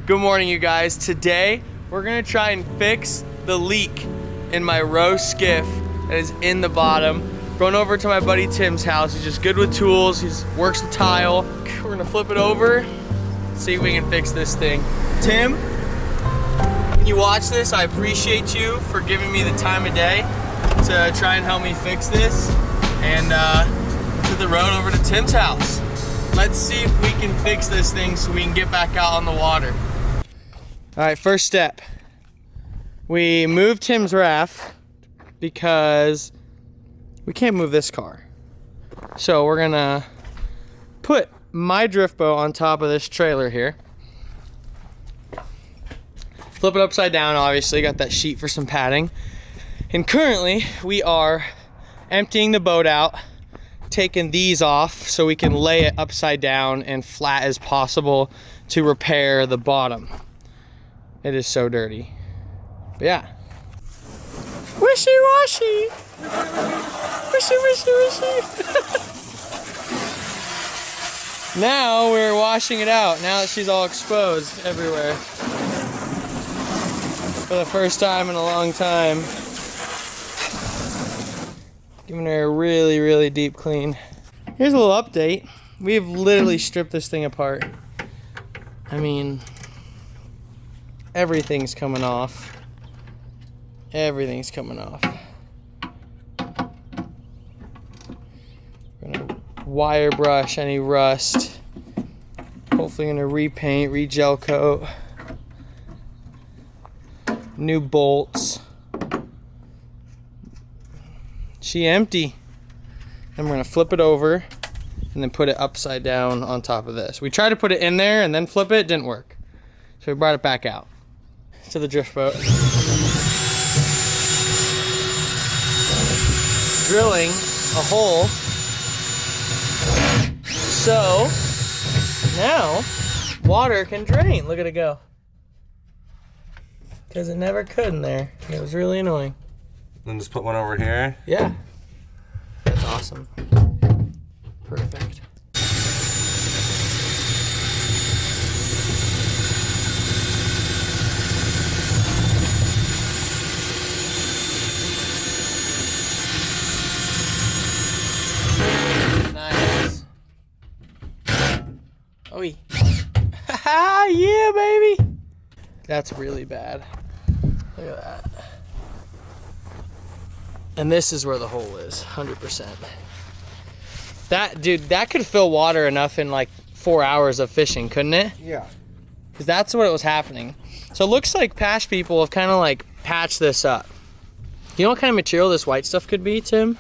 Good morning, you guys. Today, we're gonna try and fix the leak in my row skiff that is in the bottom. Going over to my buddy Tim's house. He's just good with tools. He works the tile. We're gonna flip it over, see if we can fix this thing. Tim, when you watch this, I appreciate you for giving me the time of day to try and help me fix this. And to the road over to Tim's house. Let's see if we can fix this thing so we can get back out on the water. All right, first step. We moved Tim's raft because we can't move this car. So we're gonna put my drift boat on top of this trailer here. Flip it upside down, obviously, got that sheet for some padding. And currently, we are emptying the boat out, taking these off so we can lay it upside down and flat as possible to repair the bottom. It is so dirty. But yeah. Wishy-washy. Wishy-wishy-wishy. Now we're washing it out, now that she's all exposed everywhere. For the first time in a long time. Giving her a really, really deep clean. Here's a little update. We've literally stripped this thing apart. I mean, everything's coming off. Everything's coming off. We're gonna wire brush any rust. Hopefully gonna repaint, re-gel coat. New bolts. She empty. And we're gonna flip it over and then put it upside down on top of this. We tried to put it in there and then flip it, didn't work. So we brought it back out to the drift boat. Drilling a hole. So now water can drain. Look at it go. Because it never could in there. It was really annoying. Then just put one over here? Yeah. That's awesome. Perfect. Nice. Oh, yeah, baby. That's really bad. Look at that. And this is where the hole is, 100%. That, dude, that could fill water enough in like 4 hours of fishing, couldn't it? Yeah. Because that's what was happening. So it looks like patch people have kind of like patched this up. You know what kind of material this white stuff could be, Tim?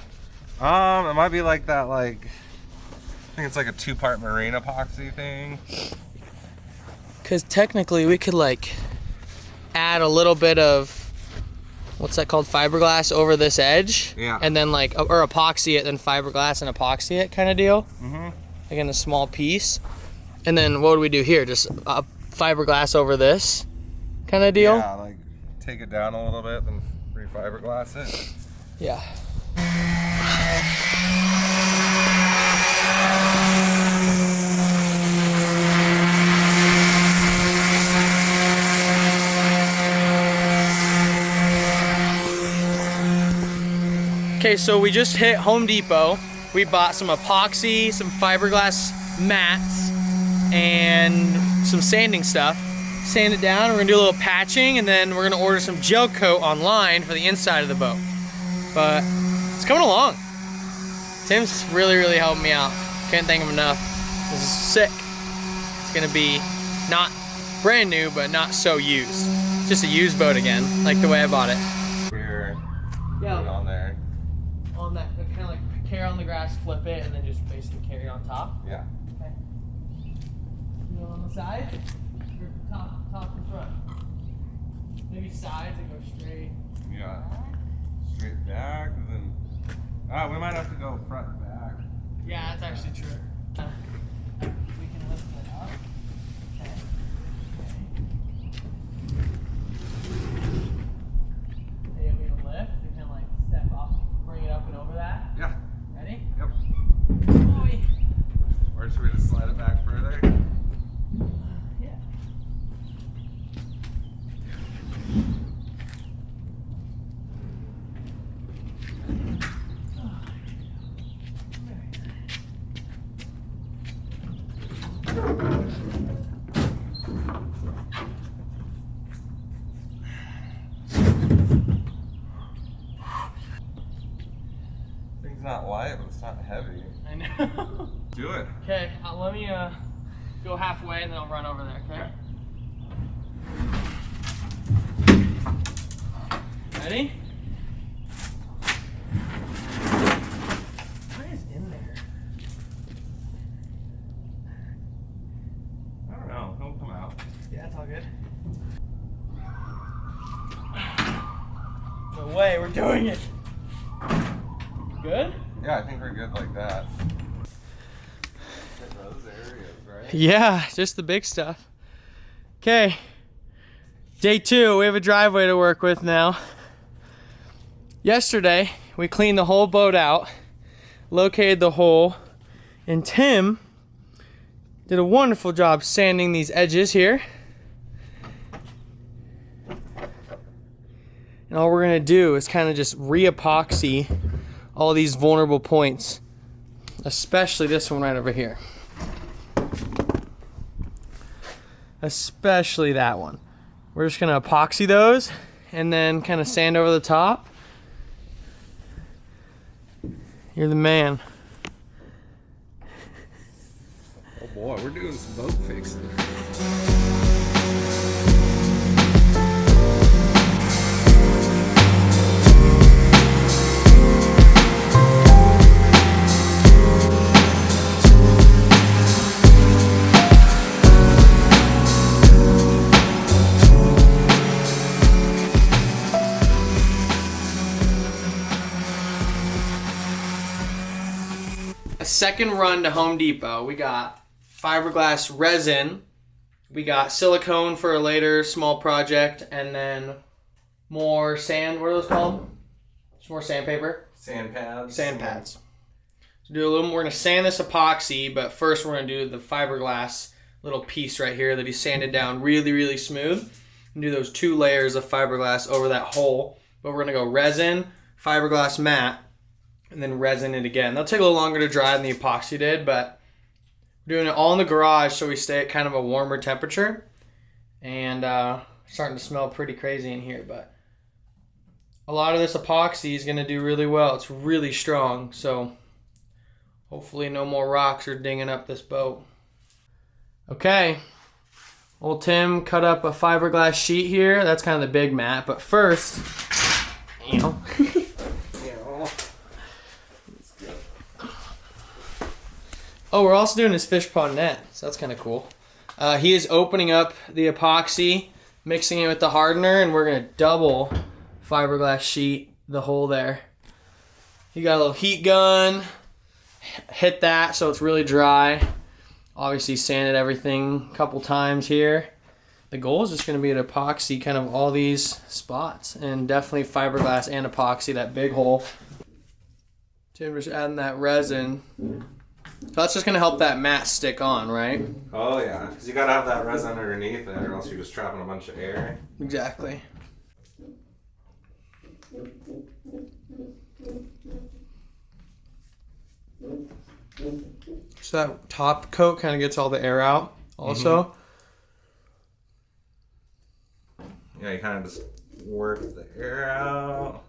It might be like that, like, I think it's like a 2-part marine epoxy thing. Because technically we could like add a little bit of, what's that called, fiberglass over this edge. Yeah. And then like, or epoxy it, then fiberglass and epoxy it kind of deal. Mm-hmm. Like in a small piece. And then what do we do here? Just fiberglass over this kind of deal? Yeah, like take it down a little bit, then re-fiberglass it. Yeah. Okay, so we just hit Home Depot. We bought some epoxy, some fiberglass mats, and some sanding stuff. Sand it down, we're gonna do a little patching, and then we're gonna order some gel coat online for the inside of the boat. But it's coming along. Tim's really, really helping me out. Can't thank him enough. This is sick. It's gonna be not brand new, but not so used. Just a used boat again, like the way I bought it. Here, Yeah. put it on there. On that, kind of like carry on the grass, flip it, and then just basically carry on top. Yeah. Okay. You go on the sides, or top and front. Maybe sides and go straight. Yeah. Straight back, and then, we might have to go front and back. Yeah, that's actually true. We can lift it up. Okay. Okay. We can lift. We can like step up, bring it up and over that. Yeah. Ready? Yep. Boy. Or should we just slide it back further? Yeah. not light, but it's not heavy. I know. Do it. Okay, let me go halfway and then I'll run over there, okay? Ready? What is in there? I don't know. Don't come out. Yeah, it's all good. No way, we're doing it. Good? Yeah, I think we're good like that. Those areas, right? Yeah, just the big stuff. Okay, day 2, we have a driveway to work with now. Yesterday, we cleaned the whole boat out, located the hole, and Tim did a wonderful job sanding these edges here. And all we're gonna do is kind of just re-epoxy all these vulnerable points, especially this one right over here. Especially that one. We're just gonna epoxy those and then kind of sand over the top. You're the man. Oh boy, we're doing some boat fixing. Second run to Home Depot. We got fiberglass resin, we got silicone for a later small project, and then more sand. What are those called? Just more sandpaper? Sand pads. Sand pads. So do a little more. We're gonna sand this epoxy, but first we're gonna do the fiberglass little piece right here that he sanded down really, really smooth. And do those 2 layers of fiberglass over that hole. But we're gonna go resin, fiberglass matte, and then resin it again. That'll take a little longer to dry than the epoxy did, but we're doing it all in the garage so we stay at kind of a warmer temperature. And starting to smell pretty crazy in here, but a lot of this epoxy is going to do really well. It's really strong, so hopefully no more rocks are dinging up this boat. Okay, old Tim cut up a fiberglass sheet here. That's kind of the big mat, but first, you know. Oh, we're also doing his fish pond net, so that's kind of cool. He is opening up the epoxy, mixing it with the hardener, and we're going to double fiberglass sheet the hole there. He got a little heat gun, hit that so it's really dry. Obviously sanded everything a couple times here. The goal is just going to be to epoxy kind of all these spots, and definitely fiberglass and epoxy that big hole. Tim just adding that resin. So that's just going to help that mat stick on, right? Oh yeah, because you gotta have that resin underneath it, or else you're just trapping a bunch of air. Exactly. So that top coat kind of gets all the air out also. Yeah, you kind of just work the air out.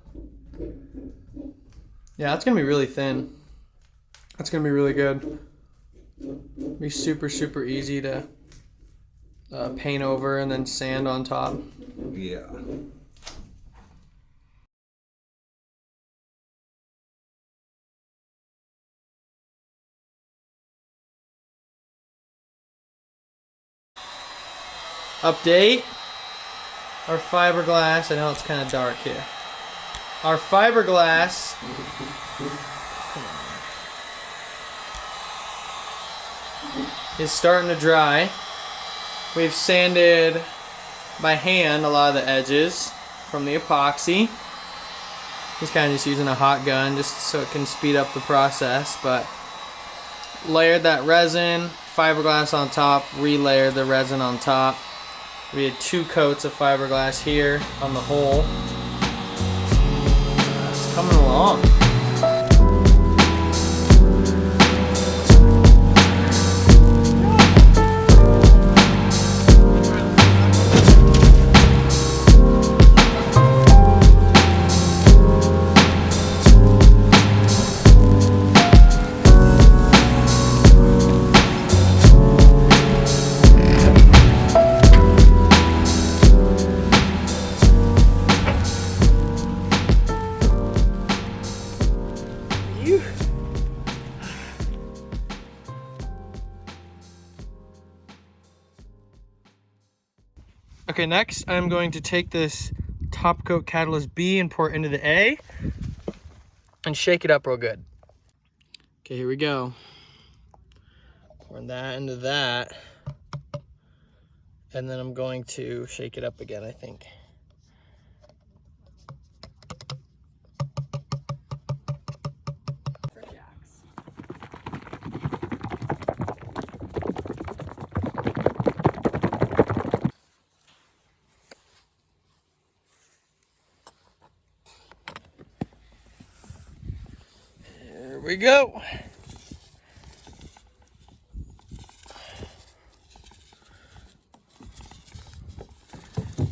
Yeah, that's going to be really thin. That's going to be really good. Be super, super easy to paint over and then sand on top. Yeah. Update. Our fiberglass, I know it's kind of dark here. Our fiberglass is starting to dry. We've sanded by hand a lot of the edges from the epoxy. He's kind of just using a hot gun just so it can speed up the process, but layered that resin, fiberglass on top, relayered the resin on top. We had 2 coats of fiberglass here on the hole. It's coming along. Okay, next I'm going to take this top coat Catalyst B and pour it into the A and shake it up real good. Okay, here we go. Pouring that into that. And then I'm going to shake it up again, I think. Here we go.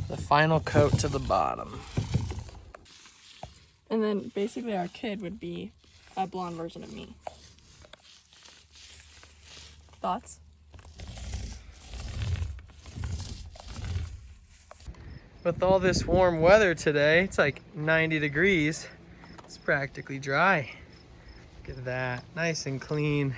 The final coat to the bottom. And then basically our kid would be a blonde version of me. Thoughts? With all this warm weather today, it's like 90 degrees. It's practically dry. Look at that, nice and clean.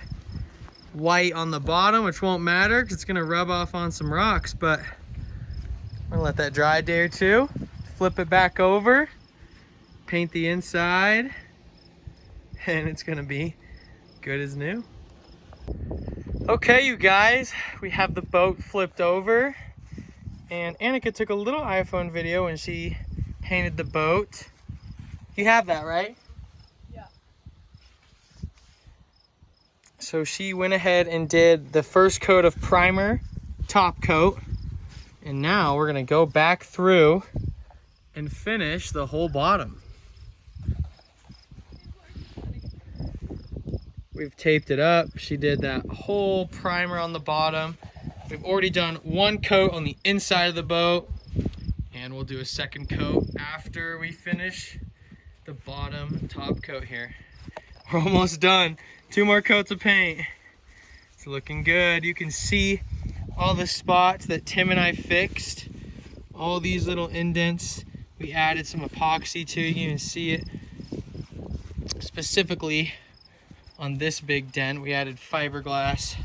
White on the bottom, which won't matter because it's gonna rub off on some rocks, but I'm gonna let that dry a day or two. Flip it back over, paint the inside, and it's gonna be good as new. Okay, you guys, we have the boat flipped over, and Annika took a little iPhone video when she painted the boat. You have that, right? Yeah. So she went ahead and did the first coat of primer, top coat, and now we're gonna go back through and finish the whole bottom. We've taped it up. She did that whole primer on the bottom. We've already done one coat on the inside of the boat, and we'll do a second coat after we finish the bottom top coat here. We're almost done. 2 more coats of paint. It's looking good. You can see all the spots that Tim and I fixed. All these little indents. We added some epoxy to it. You can see it specifically on this big dent. We added fiberglass.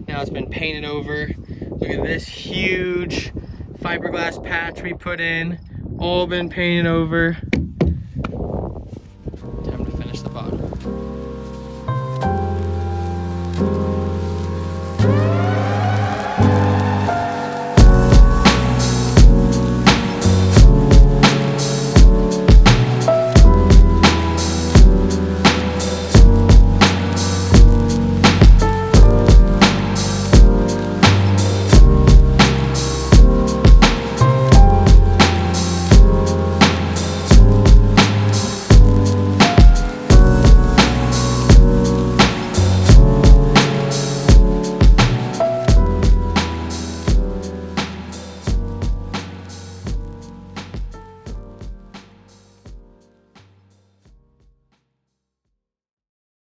Now it's been painted over. Look at this huge fiberglass patch we put in. All been painted over. Time to finish the bottom.